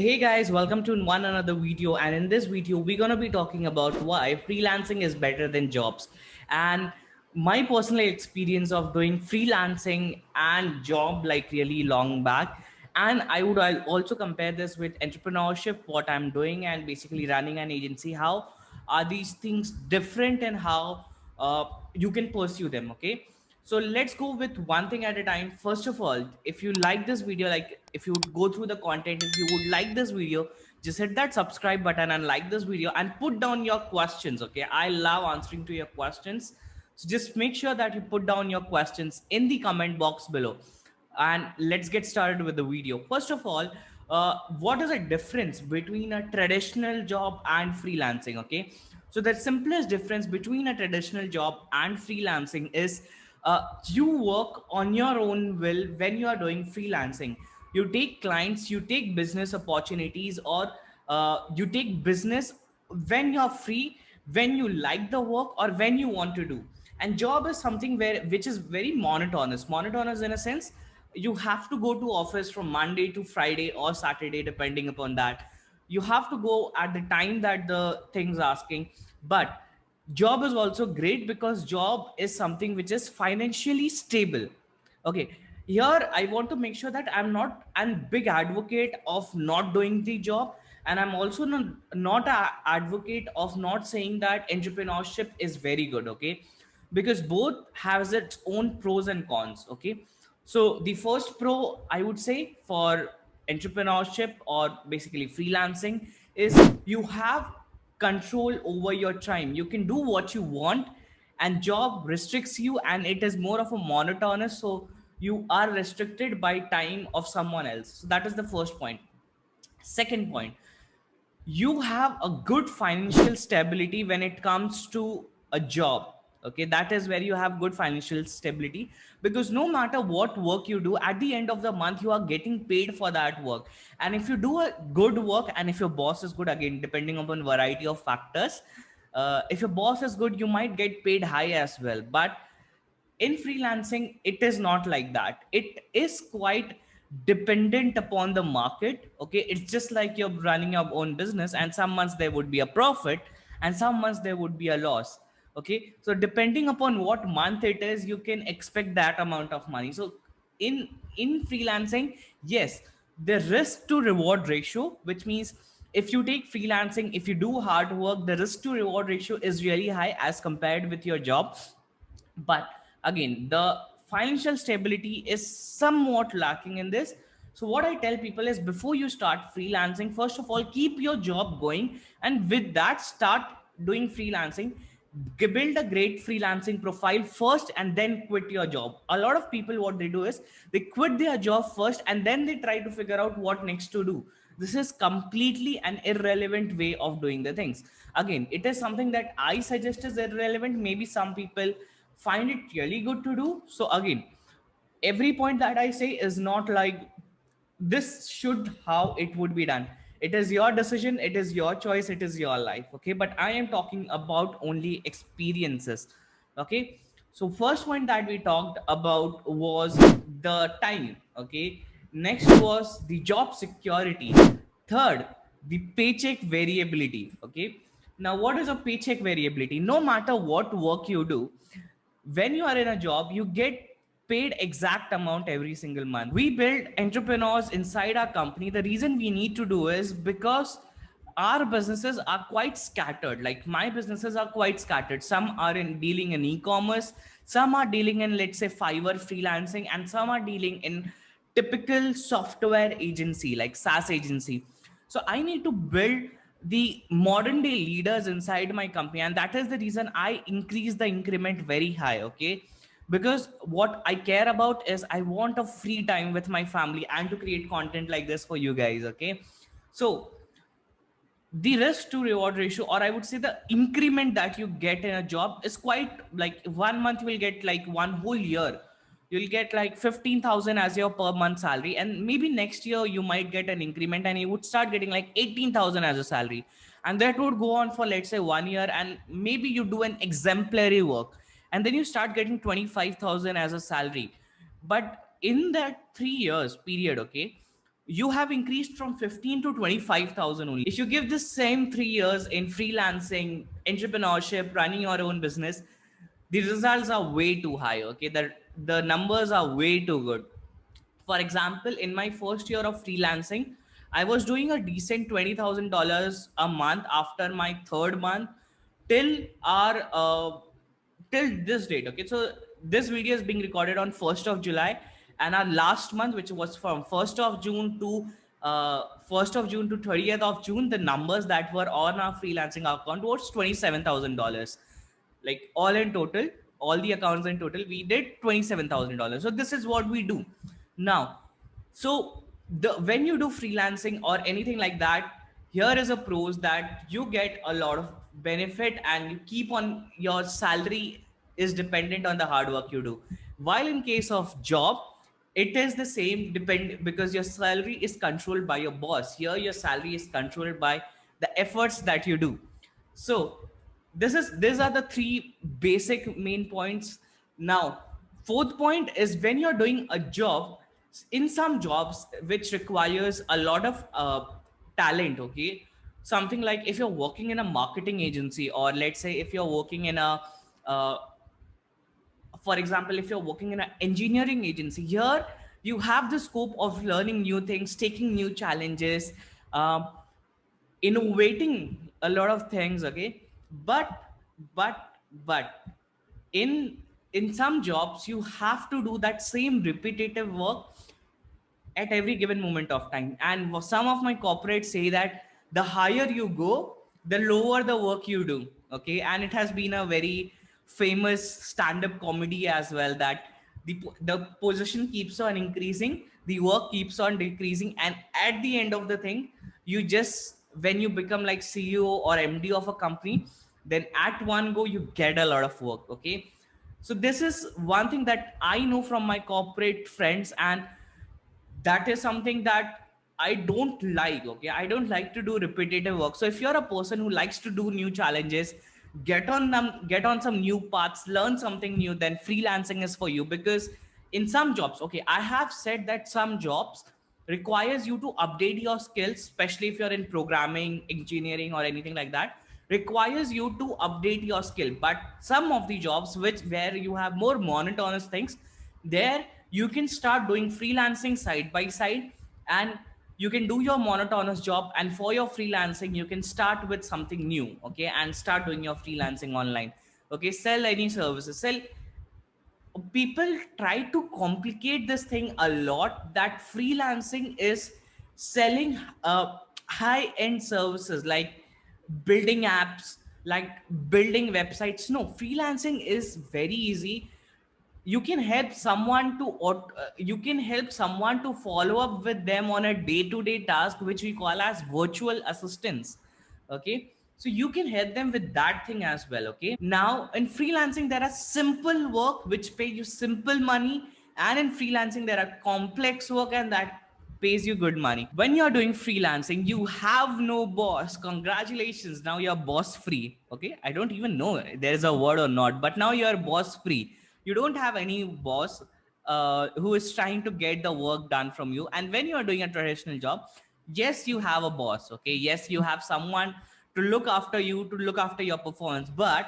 Hey guys, welcome to one another video. And in this video, we're gonna be talking about why freelancing is better than jobs, and my personal experience of doing freelancing and job like really long back. And I'll also compare this with entrepreneurship, what I'm doing, and basically running an agency. How are these things different, and how you can pursue them? Okay, so let's go with one thing at a time. First of all, if you like this video, like if you would go through the content, if you would like this video, just hit that subscribe button and like this video and put down your questions. Okay, I love answering to your questions, so just make sure that you put down your questions in the comment box below. And let's get started with the video. First of all, what is the difference between a traditional job and freelancing? Okay, so the simplest difference between a traditional job and freelancing is you work on your own will. When you are doing freelancing, you take clients, you take business opportunities, or you take business when you're free, when you like the work, or when you want to do. And job is something which is very monotonous in a sense. You have to go to office from Monday to Friday or Saturday, depending upon that. You have to go at the time that the thing's asking. But job is also great because job is something which is financially stable. Okay, here I want to make sure that I'm not a big advocate of not doing the job, and I'm also not a advocate of not saying that entrepreneurship is very good. Okay, because both has its own pros and cons. Okay, so the first pro I would say for entrepreneurship or basically freelancing is you have control over your time. You can do what you want, and job restricts you, and it is more of a monotonous, so you are restricted by time of someone else. So that is the first point. Second point, you have a good financial stability when it comes to a job. Okay, that is where you have good financial stability, because no matter what work you do, at the end of the month you are getting paid for that work. And if you do a good work, and if your boss is good, again depending upon variety of factors, if your boss is good, you might get paid high as well. But in freelancing, it is not like that. It is quite dependent upon the market. Okay, it's just like you're running your own business, and some months there would be a profit, and some months there would be a loss. Okay, so depending upon what month it is, you can expect that amount of money. So in freelancing, yes, the risk to reward ratio, which means if you take freelancing, if you do hard work, the risk to reward ratio is really high as compared with your job. But again, the financial stability is somewhat lacking in this. So what I tell people is, before you start freelancing, first of all, keep your job going, and with that start doing freelancing. Build a great freelancing profile first, and then quit your job. A lot of people, what they do is they quit their job first, and then they try to figure out what next to do. This is completely an irrelevant way of doing the things. Again, it is something that I suggest is irrelevant. Maybe some people find it really good to do. So again, every point that I say is not like this should how it would be done. It is your decision, it is your choice, it is your life. Okay, but I am talking about only experiences. Okay, so first one that we talked about was the time. Okay, next was the job security. Third, the paycheck variability. Okay, now what is a paycheck variability? No matter what work you do, when you are in a job, you get paid exact amount every single month. We build entrepreneurs inside our company. The reason we need to do is because our businesses are quite scattered. Like my businesses are quite scattered. Some are in dealing in e-commerce, some are dealing in, let's say, Fiverr freelancing, and some are dealing in typical software agency like SaaS agency. So I need to build the modern day leaders inside my company, and that is the reason I increase the increment very high. Okay, because what I care about is I want a free time with my family and to create content like this for you guys. Okay, so the risk to reward ratio, or I would say the increment that you get in a job, is quite like 1 month you will get like one whole year you'll get like 15,000 as your per month salary, and maybe next year you might get an increment and you would start getting like 18,000 as a salary. And that would go on for, let's say, 1 year, and maybe you do an exemplary work, and then you start getting 25,000 as a salary. But in that 3 years period, okay, you have increased from 15 to 25,000 only. If you give the same 3 years in freelancing, entrepreneurship, running your own business, the results are way too high. Okay, the numbers are way too good. For example, in my first year of freelancing, I was doing a decent $20,000 a month. After my third month, till our till this date. Okay, so this video is being recorded on 1st of July, and our last month, which was from 1st of June to 1st of June to 30th of June, the numbers that were on our freelancing account was $27,000. Like all in total, all the accounts in total, we did $27,000. So this is what we do now. So the when you do freelancing or anything like that, here is a pros that you get a lot of benefit, and you keep on your salary is dependent on the hard work you do. While in case of job, it is the same, depend, because your salary is controlled by your boss. Here your salary is controlled by the efforts that you do. So these are the three basic main points. Now, fourth point is when you're doing a job, in some jobs which requires a lot of talent. Okay, something like if you're working in a marketing agency, or let's say if you're working in a uh, for example, if you're working in an engineering agency, here you have the scope of learning new things, taking new challenges, um, innovating a lot of things. Okay, but but but in in some jobs you have to do that same repetitive work at every given moment of time. And some of my corporates say that the higher you go, the lower the work you do. Okay, and it has been a very famous stand-up comedy as well, that the position keeps on increasing, the work keeps on decreasing, and at the end of the thing, you just, when you become like CEO or MD of a company, then at one go you get a lot of work. Okay, so this is one thing that I know from my corporate friends, and that is something that I don't like. Okay, I don't like to do repetitive work. So if you're a person who likes to do new challenges, get on them, get on some new paths, learn something new, then freelancing is for you. Because in some jobs, okay, I have said that some jobs requires you to update your skills, especially if you're in programming, engineering, or anything like that, requires you to update your skill. But some of the jobs which where you have more monotonous things, there you can start doing freelancing side by side, and you can do your monotonous job, and for your freelancing you can start with something new. Okay, and start doing your freelancing online. Okay, sell any services, sell. People try to complicate this thing a lot, that freelancing is selling high end services like building apps, like building websites. No, freelancing is very easy. You can help someone to you can help someone to follow up with them on a day to day task, which we call as virtual assistants. Okay, so you can help them with that thing as well. Okay, now in freelancing there are simple work which pay you simple money, and in freelancing there are complex work and that pays you good money. When you're doing freelancing, you have no boss. Congratulations, now you're boss free. Okay, I don't even know there's a word or not, but now you're boss free. You don't have any boss who is trying to get the work done from you. And when you are doing a traditional job, yes, you have a boss. Okay, yes, you have someone to look after you, to look after your performance. But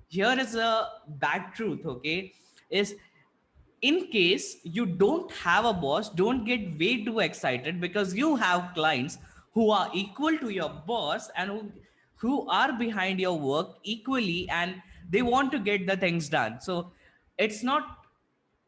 here is a bad truth. Okay, is in case you don't have a boss, don't get way too excited, because you have clients who are equal to your boss, and who are behind your work equally, and they want to get the things done. So it's not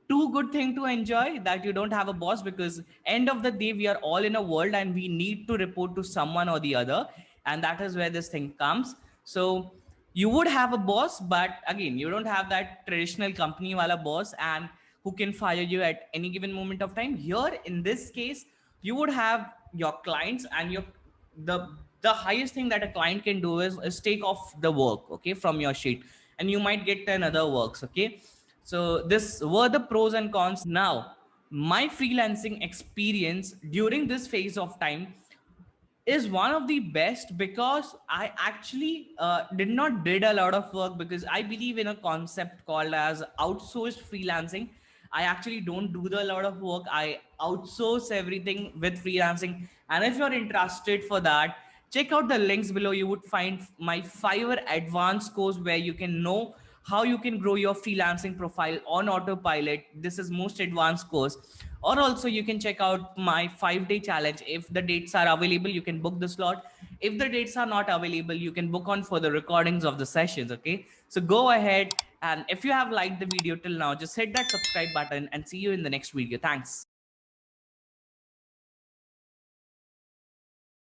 too good thing to enjoy that you don't have a boss, because end of the day we are all in a world and we need to report to someone or the other, and that is where this thing comes. So you would have a boss, but again you don't have that traditional company wala boss, and who can fire you at any given moment of time. Here in this case, you would have your clients, and your the the highest thing that a client can do is take off the work, okay, from your sheet, and you might get 10 other works. Okay, so this were the pros and cons. Now, my freelancing experience during this phase of time is one of the best, because I actually did not did a lot of work, because I believe in a concept called as outsourced freelancing. I actually don't do the lot of work. I outsource everything with freelancing. And if you're interested for that, check out the links below. You would find my Fiverr advanced course where you can know how you can grow your freelancing profile on autopilot. This is most advanced course. Or also you can check out my 5-day challenge. If the dates are available, you can book the slot. If the dates are not available, you can book on for the recordings of the sessions. Okay, so go ahead, and if you have liked the video till now, just hit that subscribe button and see you in the next video. Thanks.